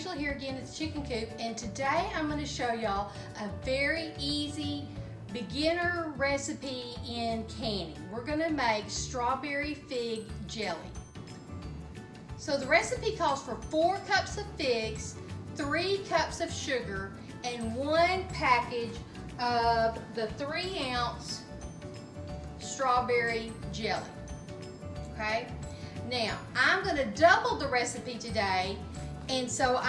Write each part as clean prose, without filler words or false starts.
Angela here again at the Chicken Coop, and today I'm going to show y'all a very easy beginner recipe in canning. We're going to make strawberry fig jelly. So the recipe calls for 4 cups of figs, 3 cups of sugar, and 1 package of the 3-ounce strawberry jelly. Okay? Now, I'm going to double the recipe today, and so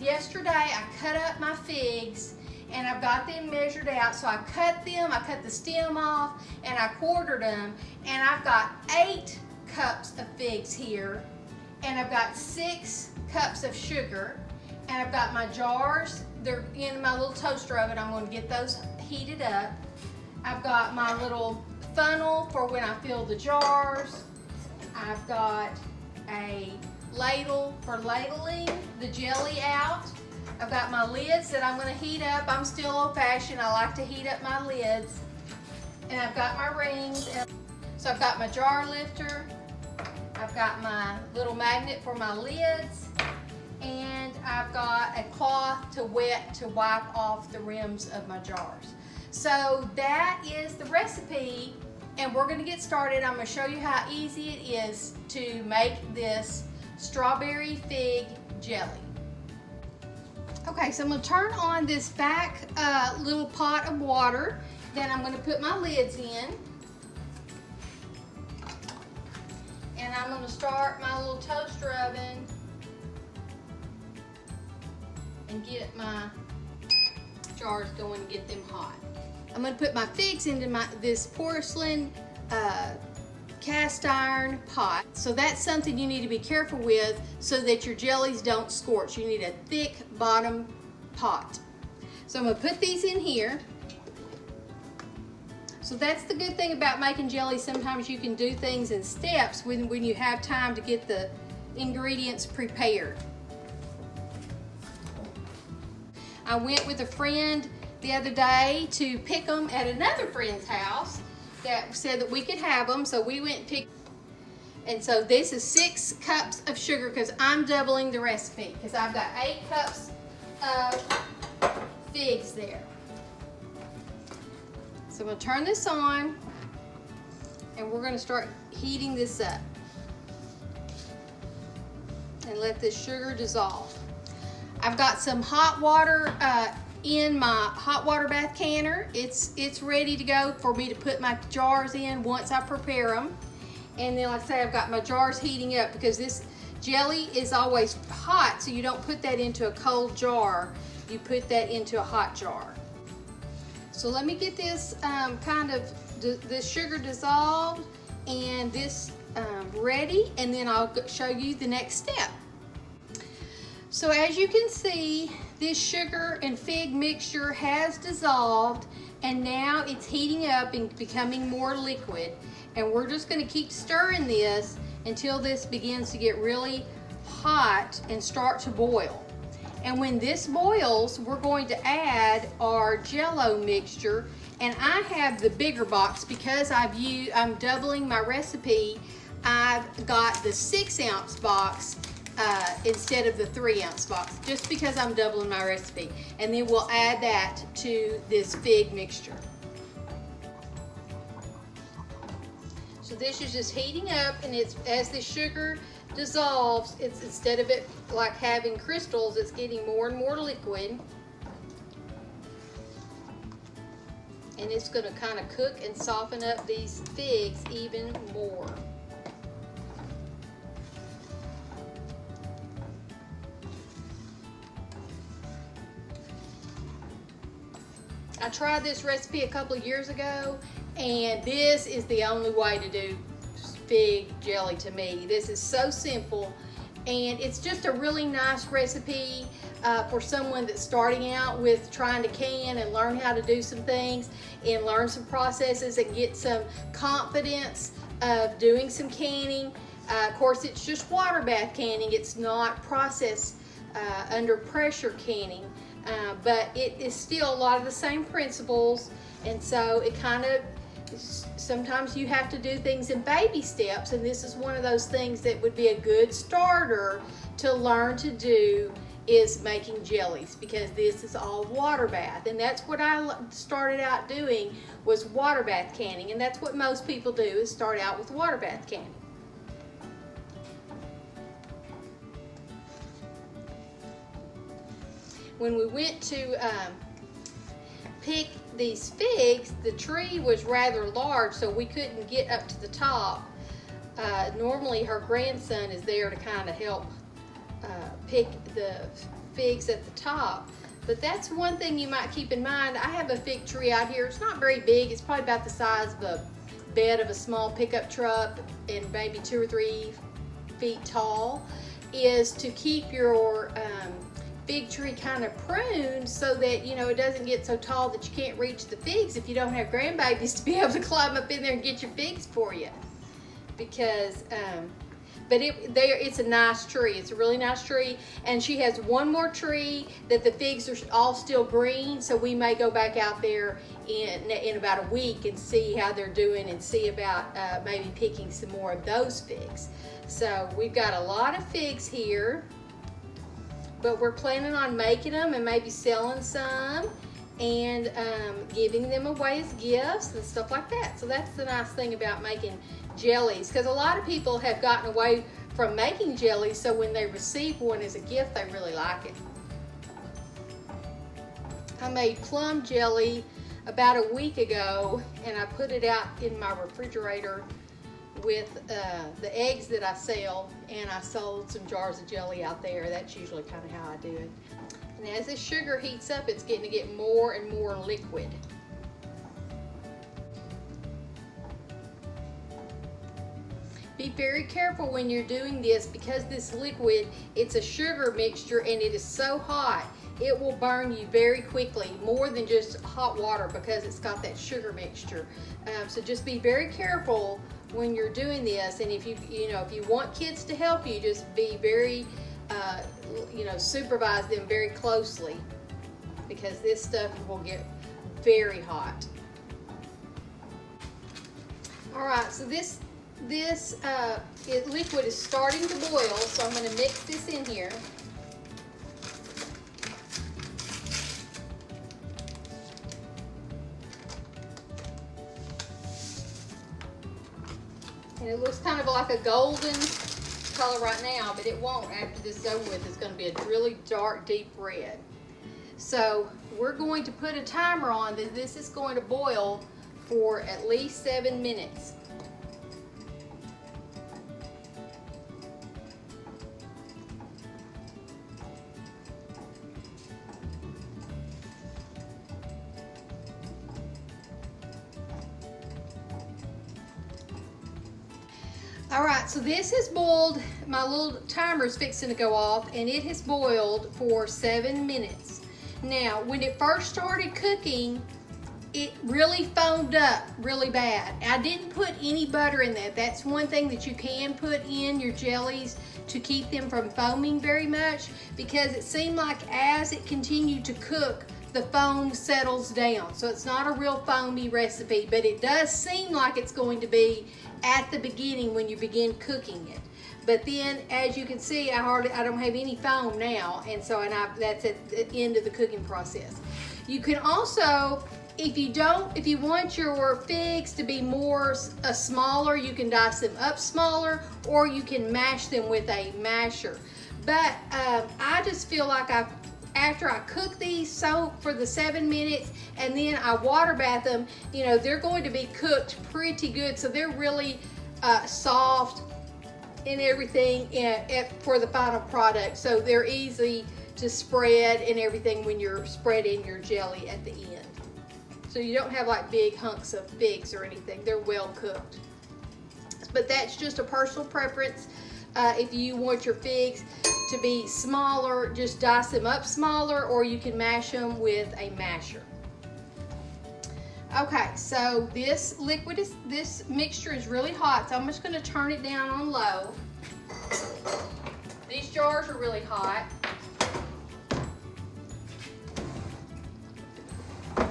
yesterday I cut up my figs and I've got them measured out. So I cut the stem off and I quartered them, and I've got 8 cups of figs here, and I've got 6 cups of sugar, and I've got my jars. They're in my little toaster oven. I'm going to get those heated up. I've got my little funnel for when I fill the jars. I've got a ladle for ladling the jelly out. I've got my lids that I'm going to heat up. I'm still old-fashioned. I like to heat up my lids. And I've got my rings. So I've got my jar lifter. I've got my little magnet for my lids. And I've got a cloth to wipe off the rims of my jars. So that is the recipe, and we're going to get started. I'm going to show you how easy it is to make this strawberry fig jelly. Okay, so I'm going to turn on this back little pot of water. Then I'm going to put my lids in. And I'm going to start my little toaster oven and get my jars going and get them hot. I'm going to put my figs into this porcelain cast iron pot. So that's something you need to be careful with so that your jellies don't scorch. You need a thick bottom pot. So I'm going to put these in here. So that's the good thing about making jelly. Sometimes you can do things in steps when you have time to get the ingredients prepared. I went with a friend the other day to pick them at another friend's house that said that we could have them, so we went and picked. And so this is 6 cups of sugar because I'm doubling the recipe because I've got 8 cups of figs there. So we'll turn this on and we're going to start heating this up and let this sugar dissolve. I've got some hot water in my hot water bath canner. It's ready to go for me to put my jars in once I prepare them. And then like I say, I've got my jars heating up because this jelly is always hot, so you don't put that into a cold jar. You put that into a hot jar. So let me get this this sugar dissolved and this ready, and then I'll show you the next step. So as you can see, this sugar and fig mixture has dissolved, and now it's heating up and becoming more liquid. And we're just going to keep stirring this until this begins to get really hot and start to boil. And when this boils, we're going to add our Jell-O mixture. And I have the bigger box because I'm doubling my recipe. I've got the 6-ounce box instead of the 3-ounce box, just because I'm doubling my recipe. And then we'll add that to this fig mixture. So this is just heating up, and as the sugar dissolves, instead of it like having crystals, it's getting more and more liquid. And it's going to kind of cook and soften up these figs even more. I tried this recipe a couple of years ago, and this is the only way to do fig jelly to me. This is so simple, and it's just a really nice recipe for someone that's starting out with trying to can and learn how to do some things and learn some processes and get some confidence of doing some canning. Of course, it's just water bath canning. It's not process under pressure canning. But it is still a lot of the same principles, and so it kind of sometimes you have to do things in baby steps, and this is one of those things that would be a good starter to learn to do is making jellies, because this is all water bath, and that's what I started out doing, was water bath canning, and that's what most people do, is start out with water bath canning. When we went to pick these figs, the tree was rather large, so we couldn't get up to the top. Normally her grandson is there to kind of help pick the figs at the top. But that's one thing you might keep in mind. I have a fig tree out here. It's not very big. It's probably about the size of a bed of a small pickup truck and maybe 2 or 3 feet tall. Is to keep your fig tree kind of pruned so that, you know, it doesn't get so tall that you can't reach the figs if you don't have grandbabies to be able to climb up in there and get your figs for you. Because but it's a nice tree. It's a really nice tree, and she has one more tree that the figs are all still green, so we may go back out there in about a week and see how they're doing, and see about maybe picking some more of those figs. So we've got a lot of figs here, but we're planning on making them and maybe selling some and giving them away as gifts and stuff like that. So that's the nice thing about making jellies, because a lot of people have gotten away from making jellies, so when they receive one as a gift, they really like it. I made plum jelly about a week ago, and I put it out in my refrigerator with the eggs that I sell, and I sold some jars of jelly out there. That's usually kind of how I do it. And as this sugar heats up, it's getting to get more and more liquid. Be very careful when you're doing this, because this liquid, it's a sugar mixture and it is so hot, it will burn you very quickly, more than just hot water, because it's got that sugar mixture. So just be very careful when you're doing this, and if if you want kids to help you, just be very, supervise them very closely, because this stuff will get very hot. All right, so this liquid is starting to boil, so I'm going to mix this in here. And it looks kind of like a golden color right now, but it won't after this is over with. It's going to be a really dark, deep red. So we're going to put a timer on that. This is going to boil for at least 7 minutes. All right, so this has boiled. My little timer is fixing to go off, and it has boiled for 7 minutes. Now, when it first started cooking, it really foamed up really bad. I didn't put any butter in that. That's one thing that you can put in your jellies to keep them from foaming very much, because it seemed like as it continued to cook, the foam settles down. So it's not a real foamy recipe, but it does seem like it's going to be at the beginning when you begin cooking it. But then, as you can see, I don't have any foam now, and so that's at the end of the cooking process. You can also, if you want your figs to be more smaller, you can dice them up smaller, or you can mash them with a masher. But I just feel like after I cook these for the 7 minutes, and then I water bath them, they're going to be cooked pretty good, so they're really soft and everything for the final product. So they're easy to spread and everything when you're spreading your jelly at the end. So you don't have like big hunks of figs or anything. They're well cooked. But that's just a personal preference. If you want your figs to be smaller, just dice them up smaller, or you can mash them with a masher. Okay, so this mixture is really hot, so I'm just going to turn it down on low. These jars are really hot. I'm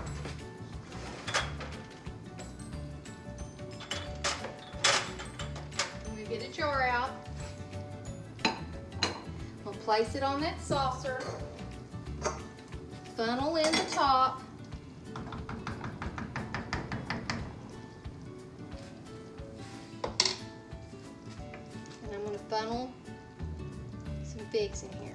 going to get a jar out. place it on that saucer, funnel in the top, and I'm going to funnel some figs in here.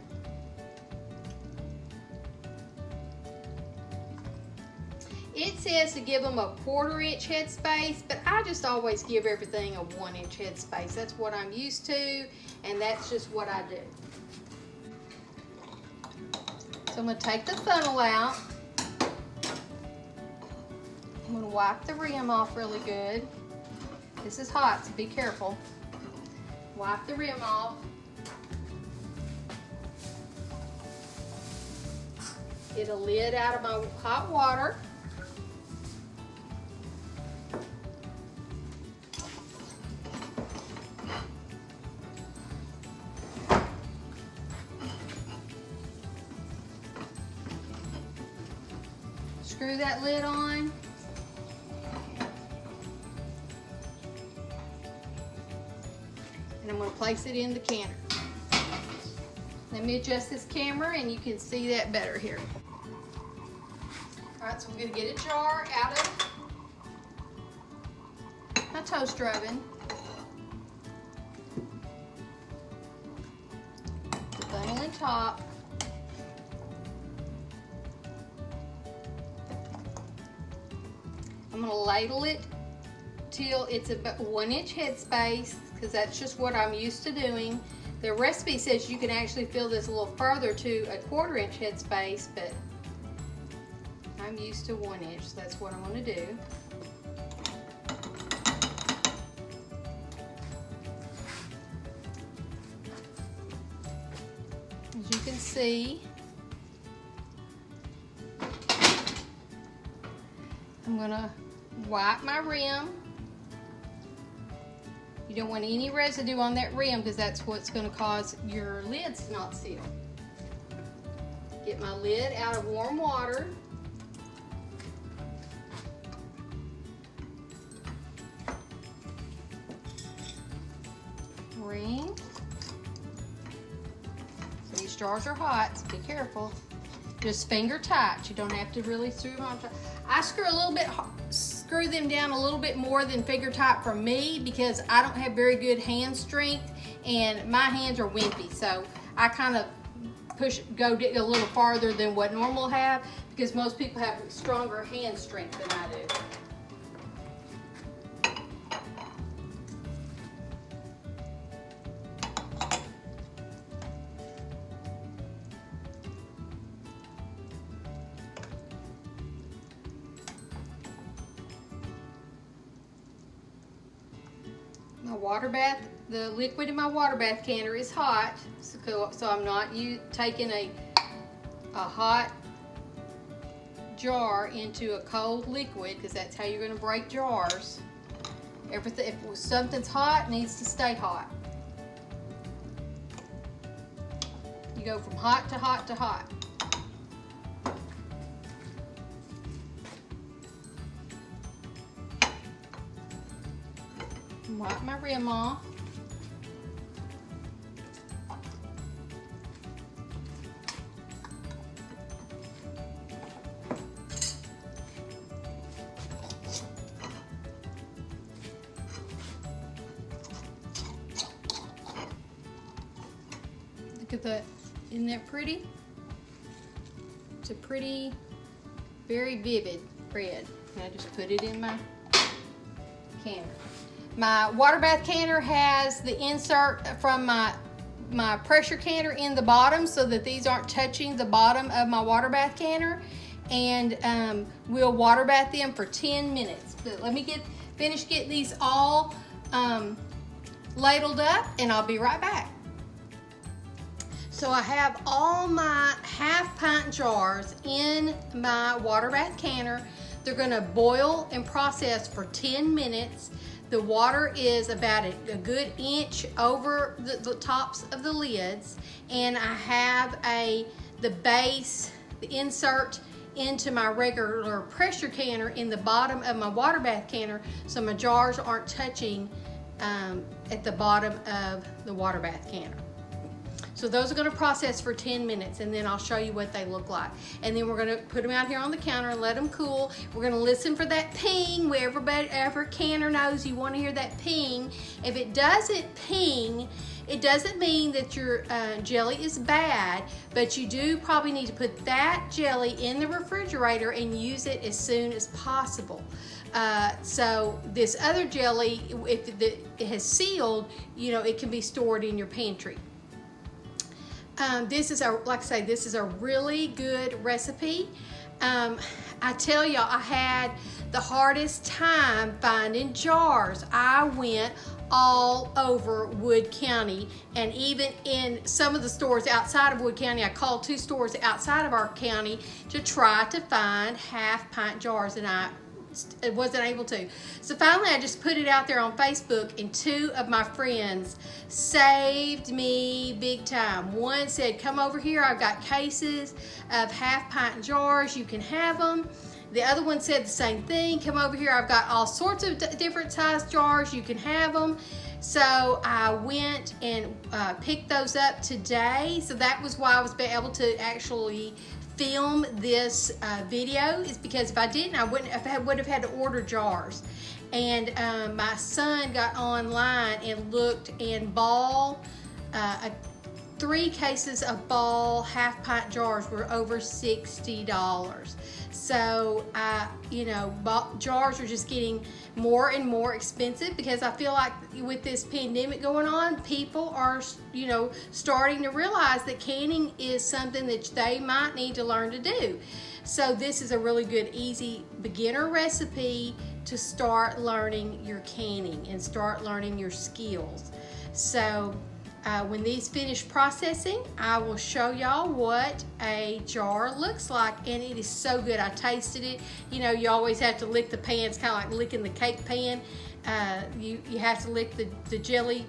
It says to give them a 1/4 inch headspace, but I just always give everything a 1 inch headspace. That's what I'm used to, and that's just what I do. So I'm going to take the funnel out. I'm going to wipe the rim off really good. This is hot, so be careful. Wipe the rim off. Get a lid out of my hot water. Screw that lid on. And I'm going to place it in the canner. Let me adjust this camera and you can see that better here. Alright, so I'm going to get a jar out of my toaster oven. The funnel in top. I'm going to ladle it till it's about 1 inch headspace, because that's just what I'm used to doing. The recipe says you can actually fill this a little further to a 1/4 inch headspace, but I'm used to 1 inch, so that's what I'm going to do. As you can see, I'm going to wipe my rim. You don't want any residue on that rim because that's what's going to cause your lids to not seal. Get my lid out of warm water. Ring. So these jars are hot, so be careful. Just finger tight. You don't have to really screw them on tight. I screw them down a little bit more than finger tight for me because I don't have very good hand strength and my hands are wimpy. So I kind of go a little farther than what normal have because most people have stronger hand strength than I do. My water bath, the liquid in my water bath canner is hot, so I'm not taking a hot jar into a cold liquid because that's how you're going to break jars. Everything, if something's hot, it needs to stay hot. You go from hot to hot to hot. Wipe my rim off. Look at that. Isn't that pretty? It's a pretty, very vivid red. And I just put it in my canner. My water bath canner has the insert from my pressure canner in the bottom so that these aren't touching the bottom of my water bath canner, and we'll water bath them for 10 minutes. But let me finish getting these all ladled up and I'll be right back. So I have all my 1/2 pint jars in my water bath canner. They're going to boil and process for 10 minutes. The water is about a good inch over the tops of the lids, and I have the base, the insert into my regular pressure canner in the bottom of my water bath canner, so my jars aren't touching at the bottom of the water bath canner. So those are gonna process for 10 minutes, and then I'll show you what they look like. And then we're gonna put them out here on the counter and let them cool. We're gonna listen for that ping where every canner knows you wanna hear that ping. If it doesn't ping, it doesn't mean that your jelly is bad, but you do probably need to put that jelly in the refrigerator and use it as soon as possible. So this other jelly, if it has sealed, you know, it can be stored in your pantry. This is like I say, this is a really good recipe. I tell y'all, I had the hardest time finding jars. I went all over Wood County, and even in some of the stores outside of Wood County. I called 2 stores outside of our county to try to find half-pint jars, and I wasn't able to. So finally I just put it out there on Facebook, and 2 of my friends saved me big time. One said, come over here, I've got cases of half-pint jars, you can have them. The other one said the same thing, come over here, I've got all sorts of different size jars, you can have them. So I went and picked those up today. So that was why I was able to actually film this video, is because if I didn't, I would have had to order jars. And my son got online and looked, and Ball, 3 cases of Ball half-pint jars were over $60. So you know, jars are just getting more and more expensive, because I feel like with this pandemic going on, people are, you know, starting to realize that canning is something that they might need to learn to do. So this is a really good, easy beginner recipe to start learning your canning and start learning your skills. So when these finish processing, I will show y'all what a jar looks like, and it is so good. I tasted it. You know, you always have to lick the pan. It's kind of like licking the cake pan. You have to lick the jelly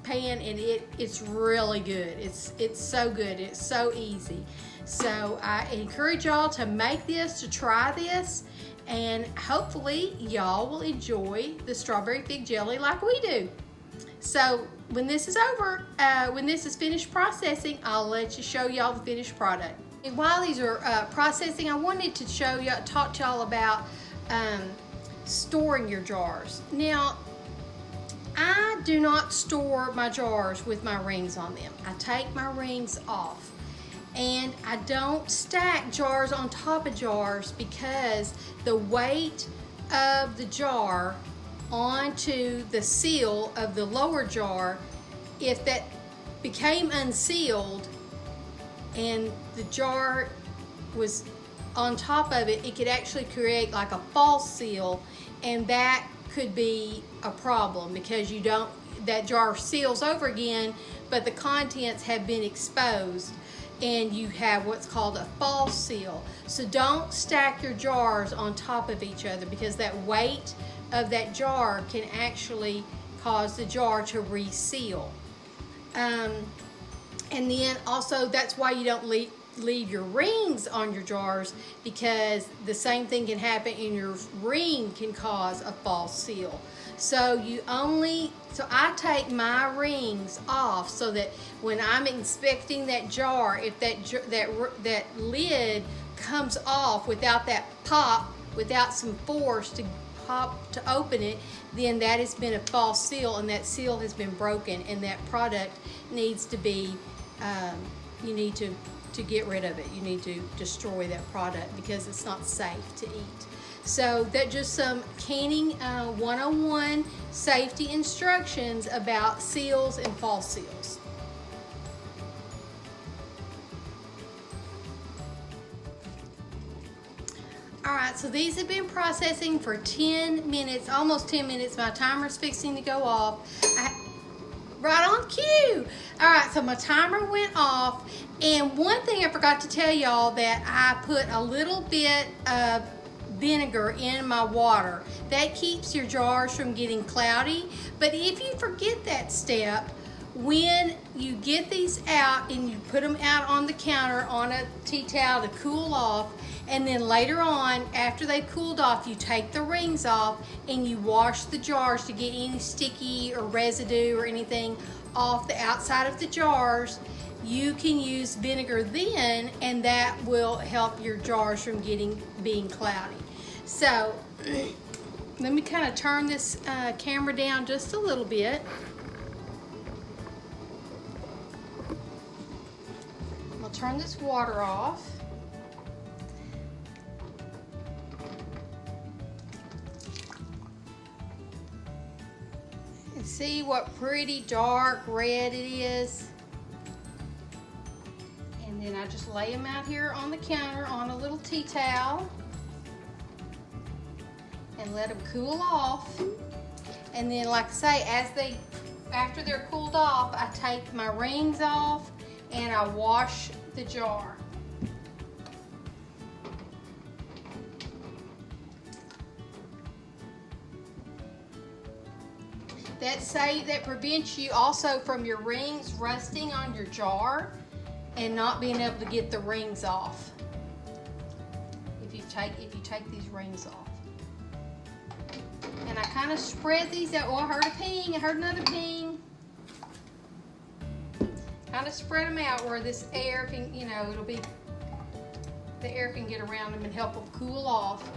pan, and it's really good. It's so good. It's so easy. So I encourage y'all to make this, to try this, and hopefully y'all will enjoy the strawberry fig jelly like we do. So when this is over, when this is finished processing, I'll let you show y'all the finished product. And while these are processing, I wanted to talk to y'all about storing your jars. Now, I do not store my jars with my rings on them. I take my rings off. And I don't stack jars on top of jars, because the weight of the jar onto the seal of the lower jar, if that became unsealed and the jar was on top of it, it could actually create like a false seal, and that could be a problem, because that jar seals over again, but the contents have been exposed, and you have what's called a false seal. So don't stack your jars on top of each other, because that weight of that jar can actually cause the jar to reseal. And then also, that's why you don't leave your rings on your jars, because the same thing can happen, and your ring can cause a false seal. So I take my rings off, so that when I'm inspecting that jar, if that lid comes off without that pop, without some force to pop to open it, then that has been a false seal, and that seal has been broken, and that product needs to be, you need to get rid of it. You need to destroy that product, because it's not safe to eat. So that's just some canning 101 safety instructions about seals and false seals. All right, so these have been processing for 10 minutes, almost 10 minutes. My timer's fixing to go off. Right on cue. All right, so my timer went off, and one thing I forgot to tell y'all, that I put a little bit of vinegar in my water. That keeps your jars from getting cloudy. But if you forget that step, when you get these out and you put them out on the counter on a tea towel to cool off, and then later on, after they've cooled off, you take the rings off and you wash the jars to get any sticky or residue or anything off the outside of the jars, you can use vinegar then, and that will help your jars from being cloudy. So let me kind of turn this camera down just a little bit. I'll turn this water off. And see what pretty dark red it is. And then I just lay them out here on the counter on a little tea towel and let them cool off. And then, like I say, after they're cooled off, I take my rings off and I wash the jar. That prevents you also from your rings rusting on your jar and not being able to get the rings off if you take these rings off. And I kind of spread these out. Oh, I heard a ping. I heard another ping. Kind of spread them out where this air can, the air can get around them and help them cool off.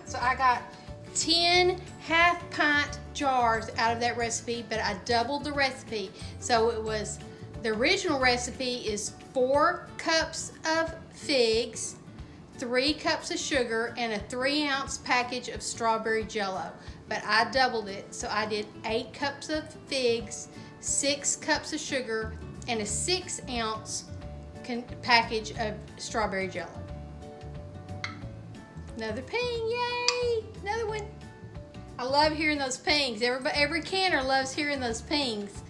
So I got 10 half-pint jars out of that recipe, but I doubled the recipe. So it was, the original recipe is 4 cups of figs, 3 cups of sugar, and a 3-ounce package of strawberry jello. But I doubled it, so I did 8 cups of figs, 6 cups of sugar, and a 6-ounce package of strawberry jello. Another ping, yay! Another one. I love hearing those pings. Every canner loves hearing those pings.